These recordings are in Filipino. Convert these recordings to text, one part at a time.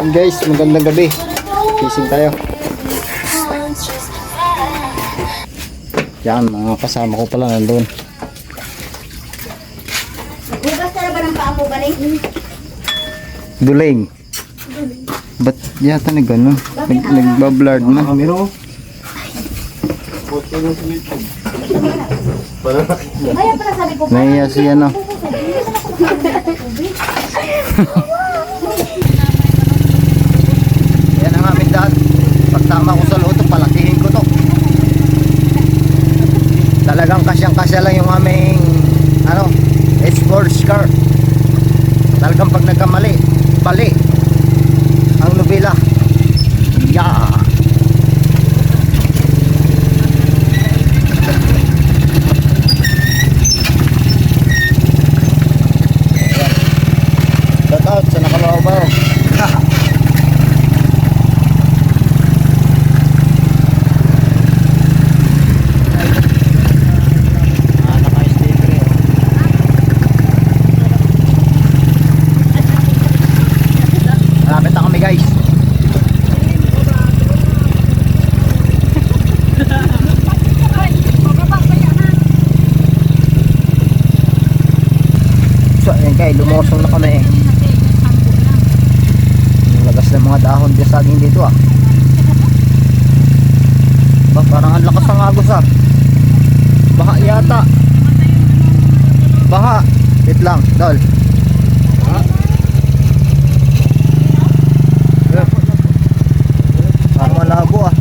And guys, magandang gabi. Fishing tayo. Yan, mga kasama ko pala nandun. Bukas na ba ng paa mo, Baling? Duling. Ba't yata na gano'n? Nagbablard na. Kaya pala sabi ko, Nahiya si ano. Yan ang aming daan. Pagtama ko sa loto, palakihin ko to. Talagang kasyang-kasya lang yung aming sports car. Talagang pag nagkamali, bali ang nubila. Yeah. Shout out sa Nakalabaw. Malapit na kami guys. So ayan guys, lumosong na kami. Lagas ng mga dahon din sa akin dito ah. Parang ang lakas ng agos ah. Baha yata. Baha. Wait lang, dol. Parang malabo ah.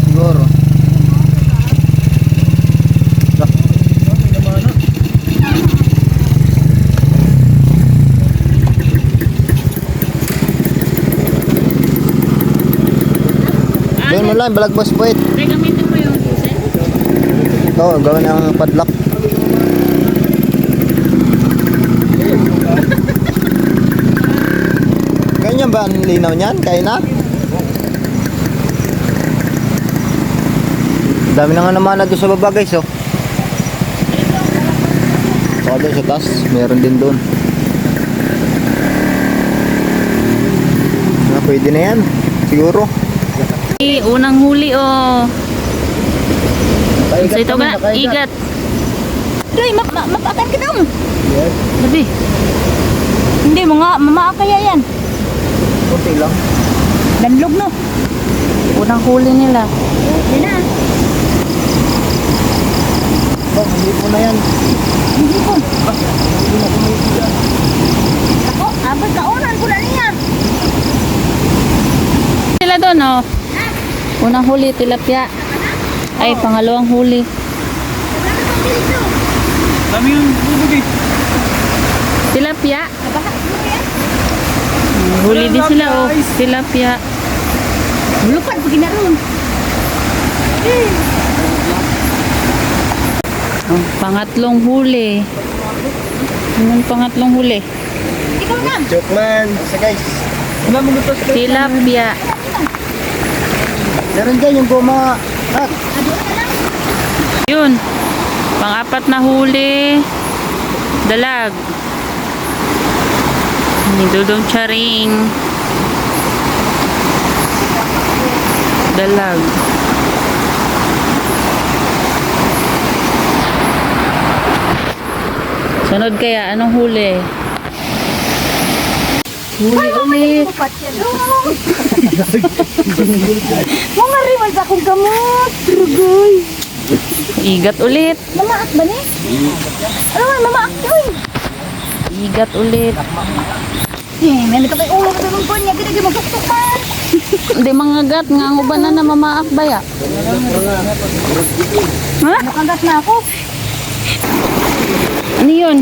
Siguro. Doon mo lang, balagbas po it. gamitin mo yung diesel? Oo, gawin ng padlock. Ganyan ba ang linaw niyan? Kaya na? Dami na nga naman na doon sa baba guys oh. Saka doon sa taas, meron din doon. Pwede na yan, siguro. Unang huli oh. So ito ka, igat. Doy, mapakan ka dong. Yes. Sabi. Hindi mo nga, mamakaya yan. Kunti lang. Danlog no. Unang huli nila. Yan na. Oh, hindi po na yan. Hindi po. Hindi na kumiti dyan. Ako, abad kaunan ko na niya. Sila doon oh. Unang huli, tilapia. Ay, pangalawang huli. Dami yung bubugi. Tilapia. Huli din sila oh. Tilapia. Lupad pag ginaroon. Ang pangatlong huli. Yung pangatlong huli. Ikaw na. Joke man. So guys. Wala mo gusto sa Tilapia. meron dyan yung goma. Ah. Yun. Pang-apat na huli. Dalag. Dudong charing. Dalag. Sunod kaya, anong huli? Huli ulit. Mga riwan sa akong gamot. Rugoy. Igat ulit. Mamaak ba ni? Ano man, mamaak yun. Igat ulit. May nakapay ulo ka doon po niya. Kaya magtuktukan. Hindi mangagat. Nga ang uban na mamaak ba ya? Ha? Nakagat na ako. Ano yun?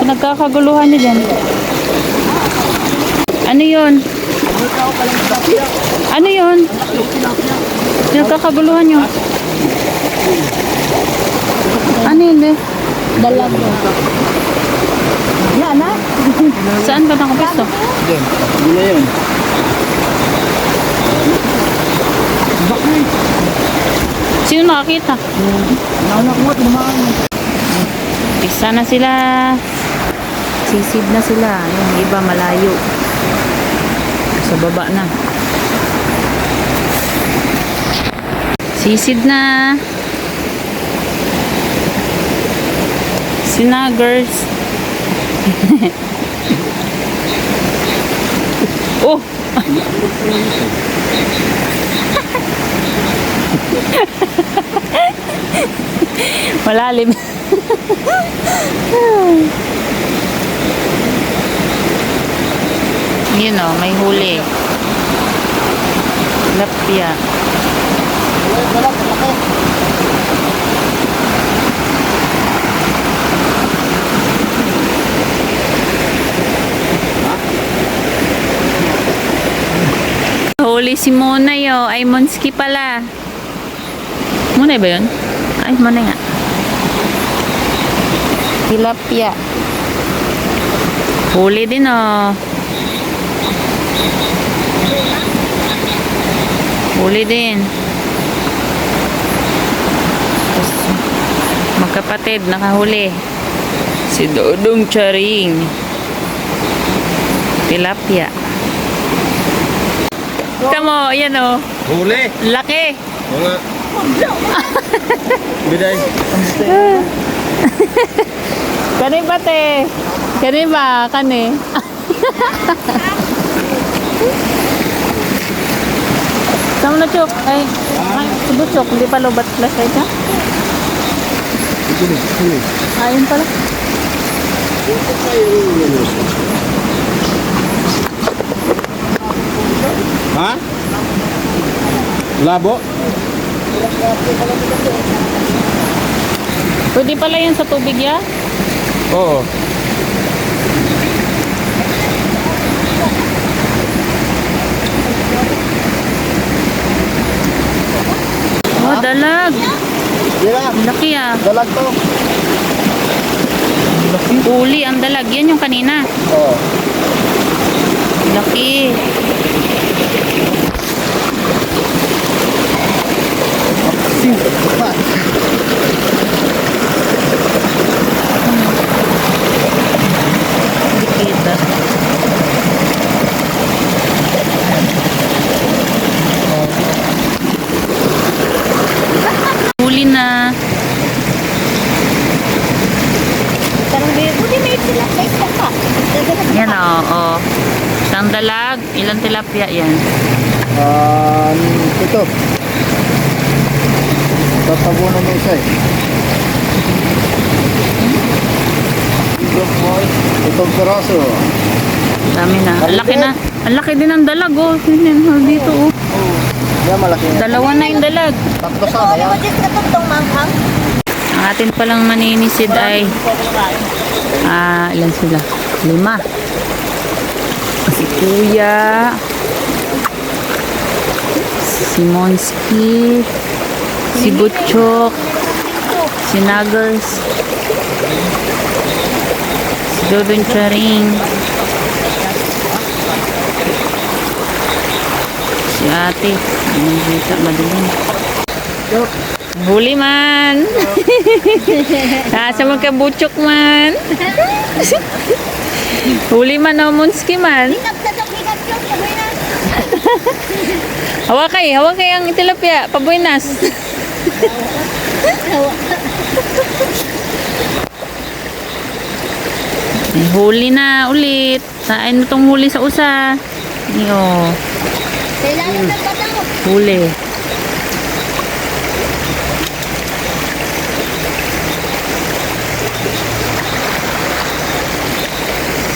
Pinagkakaguluhan niyo dyan. Ano yun? Ano yun? Pinagkakaguluhan niyo. Ano yun be? Dalag. Yan na. Saan ba nakapisto? Diyan. Hindi na yun. Sino nakakita? Nauna ko nga, tumahan. Pisa na sila. Nagsisid na sila. Yung iba malayo. Sa baba na. Sisid na. Sinagers. Oh! Malalim. Yun o, may huli. Tilapia. Huli si Monay o. Ay, Monski pala. Monay ba yun? Ay, Monay nga. Tilapia. Huli din o. Huli din. Tapos, magkapatid, nakahuli. Si Dodong Charing. Tilapia. Tamo, yan o. Huli. Laki. Mga. Biday. Kani ba te? Kani ba? Kani? Sama na chok. Ay, subo chok. Hindi pa lobat flashlight ha? Ayun pala. Ha? Labo? Pwede pala yan sa tubig ya? Oo. Oh, dalag. Yeah. Laki ah. Dalag to. Uli ang dalag. Yan yung kanina. Oo. Laki. Kita. Huli na. Karang buti may sila sa isa pa. Yan o. Oh. Isang dalag. Ilang tilapia yan? Ito. Tatabunan mo isa eh. Itong peraso. Dami na. Ang laki na. Ang laki din ng dalag oh. Tingnan dito oh. Yan malaki na. Dalawa na yung dalag. Tatlo sana yan. Just na itong manghang. Ang atin palang maninisid ay ilan sila? 5. Si Kuya, si Monski, si Butchok, si Nuggers, si Dodon Charing, si Ate. Ano dito? Madilim. Huli man. Nasa magkabutsok man. Huli man o Monski man. Hawakay ang tilapia. Pabuenas. Huli na ulit. Saan mo tong huli sa usa? Iyo. Huli.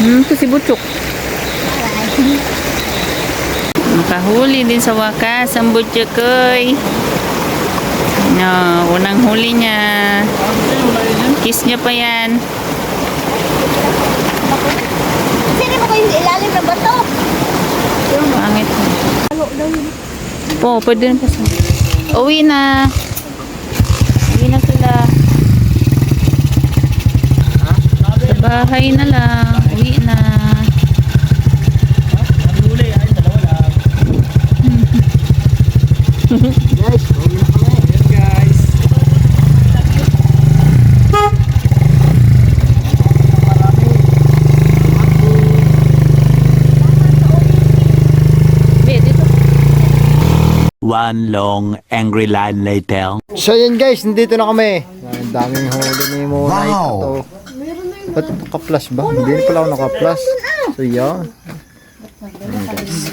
Ito si Butchok. Nakahuli din sa wakas ang Butchokoy. No, unang huli niya. Kiss niya pa yan. Sino mo kayo ilalim ng bato? Pangit. Po, pwede na pa sa... Uwi na. Uwi na sila. Sa bahay na lang. Uwi na. One long angry line later. So yan guys, nandito na kami. Ang daming huli ni Mona. Wow. Ba't naka-flash ba? Hindi pala ako naka-flash. So yan. Ayan, guys.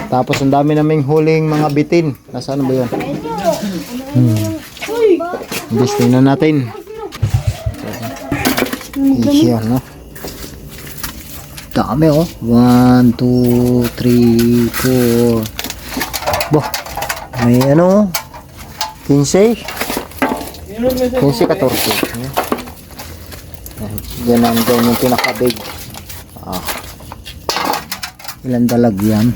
Tapos ang dami naming huling mga bitin. Nasaan ba yun? Guys, tingnan natin. Yan, no? Dami, oh. 1, 2, 3, 4. Bah, may ano? 15? 15, 14. Yan ang yung pinakabig. Ilan dalag yan?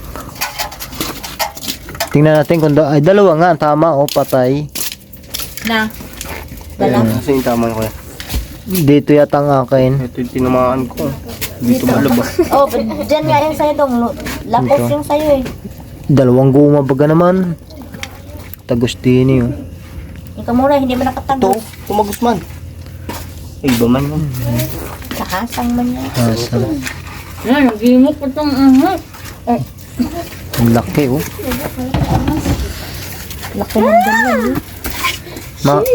Tingnan natin kung ay dalawa nga. Tama, oh. Patay. Na. Dala. Kasi yung tama ko. Dito yata ang akin. Ito yung tinamaan ko. Dito malabas. Oh, dyan nga yung sa'yo dong. Lapos Ito. yung sa'yo eh. Dalawang guma baga naman. Tagustini, oh. Ikaw muna, hindi mo Ito, nakatagos. tumagos man. Ay, iba man yun. Nakasang man yan. Asa. Yan, nag-imok ko itong Ang laki, oh. Laki lang dyan yan.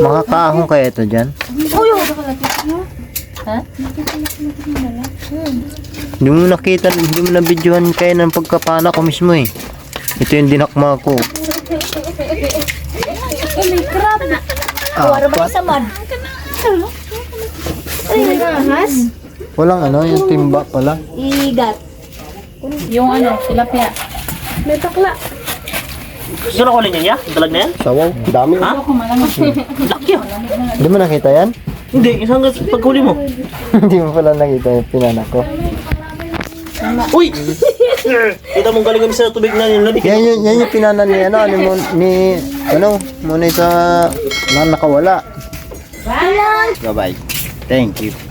Makakaahon kaya ito dyan? Hindi mo nakita, hindi mo na-videohan kaya ng pagkapana ko mismo eh. Ito yung dinakma ko. May crab. Wala ba sa mad? Ay, ahas. Walang ano, yung timba pala. Igat. yung ano, tilapia. May takla. Gusto na ko rin niya? Dalag na yan? Sawaw, dami. Ha? Ako malamas. Laki ah. Hindi mo nakita yan? Hindi, isang pagkuli mo. Hindi mo pala nakita yung pinanak ko. Uy! Kita mong galing kami sa tubig na yung labik. Yan yung pinana ni ano, muna sa na nakawala. Bye-bye. Thank you.